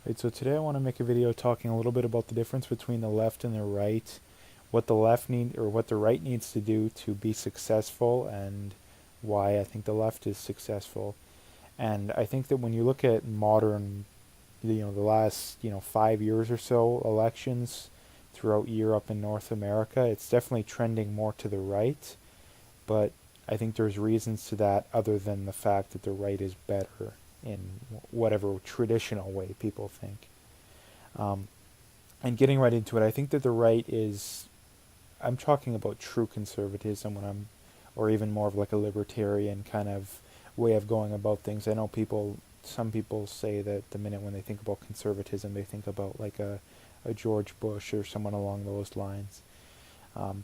Right, so today I want to make a video talking a little bit about the difference between the left and the right, what the left need or what the right needs to do to be successful, and why I think the left is successful. And I think that when you look at modern, the last 5 years or so elections throughout Europe and North America, it's definitely trending more to the right. But I think there's reasons to that other than the fact that the right is better in whatever traditional way people think. Um, and getting right into it, I think that the right is, I'm talking about true conservatism when I'm, or even more of like a libertarian kind of way of going about things. I know some people say that the minute when they think about conservatism, they think about like a George Bush or someone along those lines.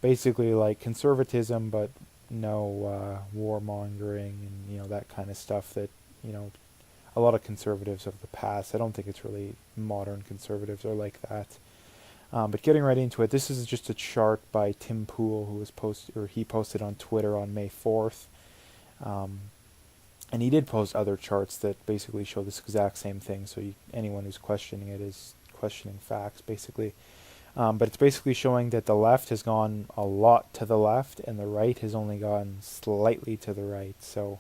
Basically like conservatism, but no warmongering and that kind of stuff that you know a lot of conservatives of the past. I don't think it's really modern conservatives are like that. But getting right into it, this is just a chart by Tim Pool, who was he posted on Twitter on May 4th. Um, and he did post other charts that basically show this exact same thing. So anyone who's questioning it is questioning facts, basically. But it's basically showing that the left has gone a lot to the left, and the right has only gone slightly to the right. So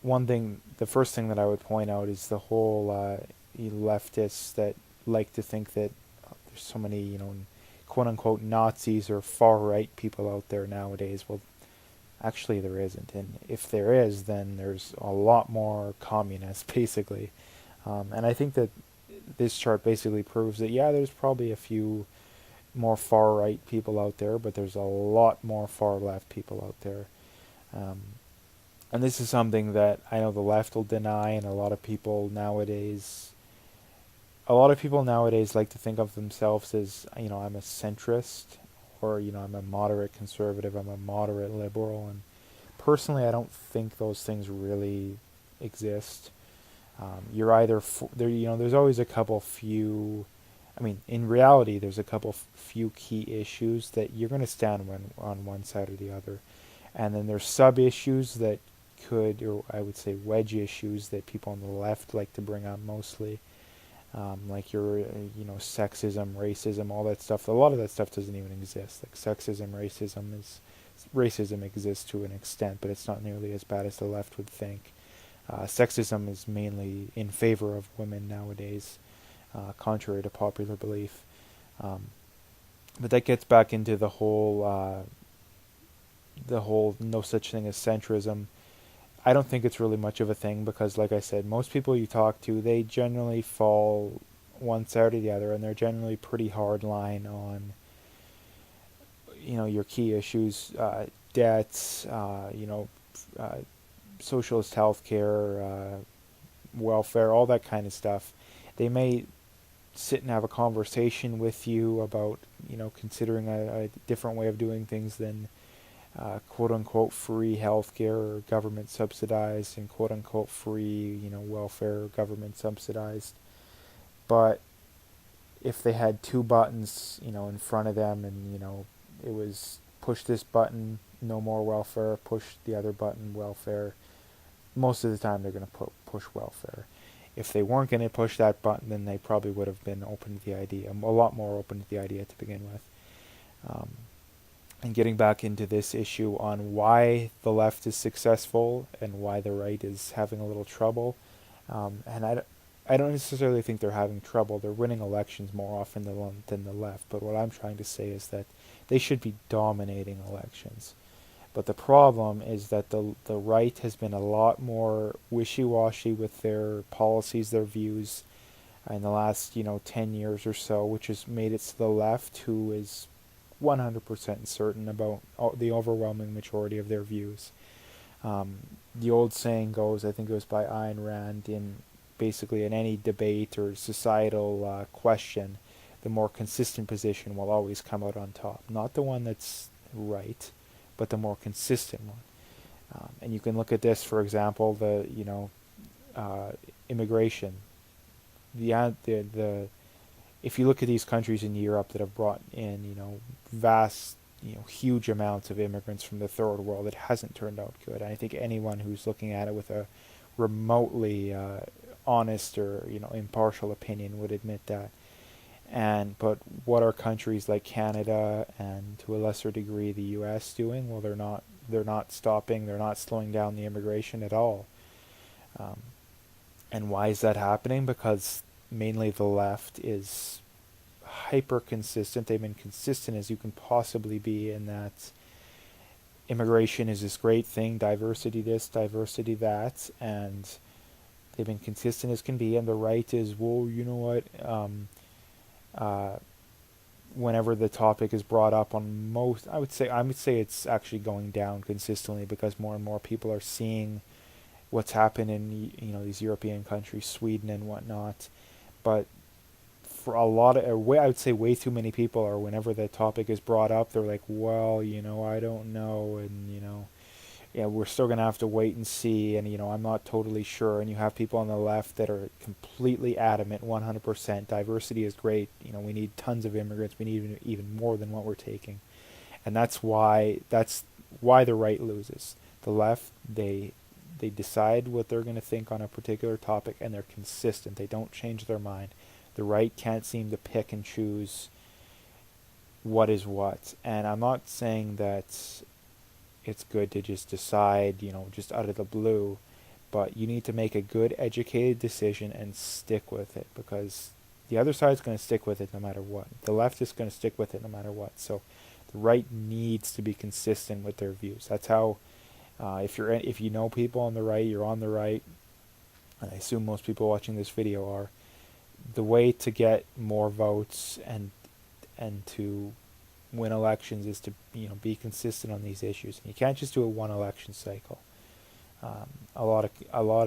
the first thing that I would point out is the whole leftists that like to think that there's so many, quote unquote Nazis or far right people out there nowadays. Well, actually, there isn't. And if there is, then there's a lot more communists, basically. And I think that this chart basically proves that, yeah, there's probably a few more far right people out there, but there's a lot more far left people out there. Um, and this is something that I know the left will deny, and a lot of people nowadays like to think of themselves as, I'm a centrist, or I'm a moderate conservative, I'm a moderate liberal, and personally, I don't think those things really exist. You're either there. There's always a couple few. I mean, in reality, there's a couple few key issues that you're going to stand on one side or the other, and then there's sub issues that or I would say wedge issues that people on the left like to bring up mostly, like sexism, racism, all that stuff. A lot of that stuff doesn't even exist. Like racism exists to an extent, but it's not nearly as bad as the left would think. Sexism is mainly in favor of women nowadays, contrary to popular belief. Um, but that gets back into the whole no such thing as centrism. I don't think it's really much of a thing because, like I said, most people you talk to, they generally fall one side or the other, and they're generally pretty hard line on, your key issues, debts, uh, socialist healthcare, welfare, all that kind of stuff. They may sit and have a conversation with you about, considering a different way of doing things than quote unquote free healthcare or government subsidized, and quote unquote free, welfare or government subsidized. But if they had two buttons, in front of them, and it was push this button, no more welfare, push the other button, welfare, most of the time they're going to push welfare. If they weren't going to push that button, then they probably would have been open to the idea, a lot more open to the idea to begin with. Um, and getting back into this issue on why the left is successful and why the right is having a little trouble, and I don't necessarily think they're having trouble. They're winning elections more often than the left. But what I'm trying to say is that they should be dominating elections. But the problem is that the right has been a lot more wishy-washy with their policies, their views, in the last 10 years or so, which has made it to the left, who is 100% certain about the overwhelming majority of their views. Um, the old saying goes, I think it was by Ayn Rand, in any debate or societal question, the more consistent position will always come out on top. Not the one that's right, but the more consistent one. And you can look at this, for example, immigration. The if you look at these countries in Europe that have brought in, vast, huge amounts of immigrants from the third world, it hasn't turned out good. And I think anyone who's looking at it with a remotely honest or impartial opinion would admit that. But what are countries like Canada and to a lesser degree the U.S. doing? Well, they're not stopping, they're not slowing down the immigration at all. Um, and why is that happening? Because mainly the left is hyper consistent. They've been consistent as you can possibly be in that immigration is this great thing, diversity this, diversity that, and they've been consistent as can be. And the right is, well, you know what? Uh, Whenever the topic is brought up on most, I would say it's actually going down consistently because more and more people are seeing what's happened in these European countries, Sweden and whatnot. But for a lot of, I would say way too many people are, whenever the topic is brought up, they're like, well, I don't know, and yeah, we're still gonna have to wait and see, and I'm not totally sure. And you have people on the left that are completely adamant, 100%. Diversity is great. We need tons of immigrants. We need even more than what we're taking, and that's why the right loses. The left, they decide what they're going to think on a particular topic, and they're consistent. They don't change their mind. The right can't seem to pick and choose what is what. And I'm not saying that it's good to just decide, just out of the blue, but you need to make a good educated decision and stick with it, because the other side's going to stick with it no matter what. The left is going to stick with it no matter what. So the right needs to be consistent with their views. That's how, if you know people on the right, you're on the right, and I assume most people watching this video are. The way to get more votes and to win elections is to be consistent on these issues. And you can't just do a one election cycle. A lot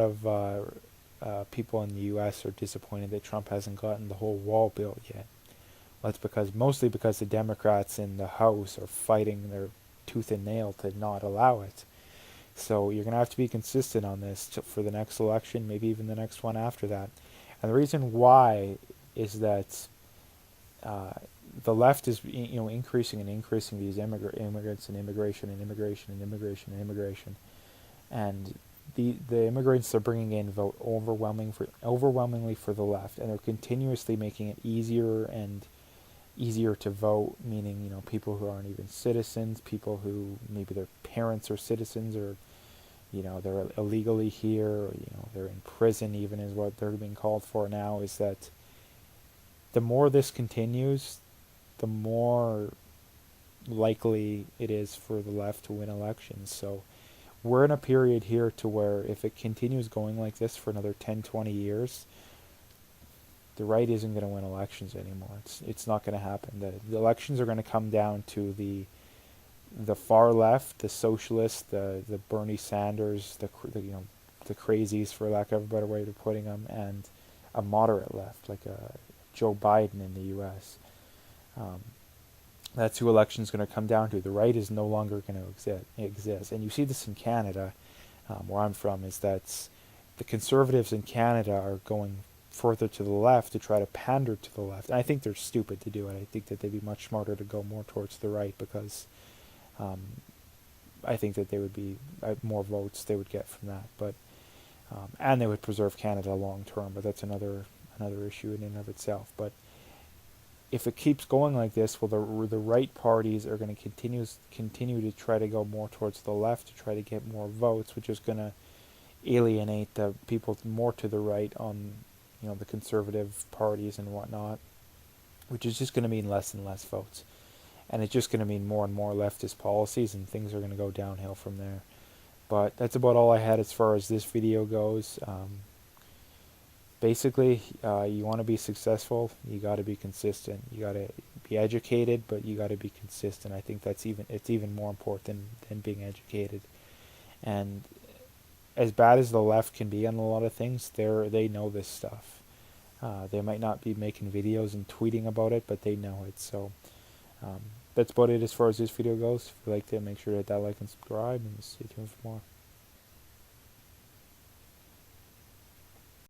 of people in the U.S. are disappointed that Trump hasn't gotten the whole wall built yet. Well, that's mostly because the Democrats in the House are fighting their tooth and nail to not allow it. So you're going to have to be consistent on this for the next election, maybe even the next one after that. And the reason why is that the left is increasing and increasing these immigrants and immigration and immigration and immigration and immigration, and the immigrants they're bringing in vote overwhelmingly for the left, and they're continuously making it easier and easier to vote, meaning people who aren't even citizens, people who maybe their parents are citizens, or they're illegally here, or they're in prison even, is what they're being called for now. Is that the more this continues, the more likely it is for the left to win elections. So we're in a period here to where if it continues going like this for another 10, 20 years, the right isn't going to win elections anymore. It's not going to happen. The elections are going to come down to the far left, the socialists, the Bernie Sanders, the crazies, for lack of a better way of putting them, and a moderate left, like a Joe Biden in the U.S. That's who elections going to come down to. The right is no longer going to exist. And you see this in Canada, where I'm from, is that the conservatives in Canada are going further to the left to try to pander to the left. And I think they're stupid to do it. I think that they'd be much smarter to go more towards the right, because I think that they would be more votes they would get from that. But and they would preserve Canada long term. But that's another issue in and of itself. But if it keeps going like this, well, the right parties are going to continue to try to go more towards the left to try to get more votes, which is going to alienate the people more to the right on the conservative parties and whatnot, which is just going to mean less and less votes, and it's just going to mean more and more leftist policies, and things are going to go downhill from there. But that's about all I had as far as this video goes. Basically, you want to be successful, you got to be consistent. You got to be educated, but you got to be consistent. I think it's even more important than being educated. And as bad as the left can be on a lot of things, they know this stuff. They might not be making videos and tweeting about it, but they know it. So that's about it as far as this video goes. If you liked it, make sure to hit that like and subscribe, and stay tuned for more.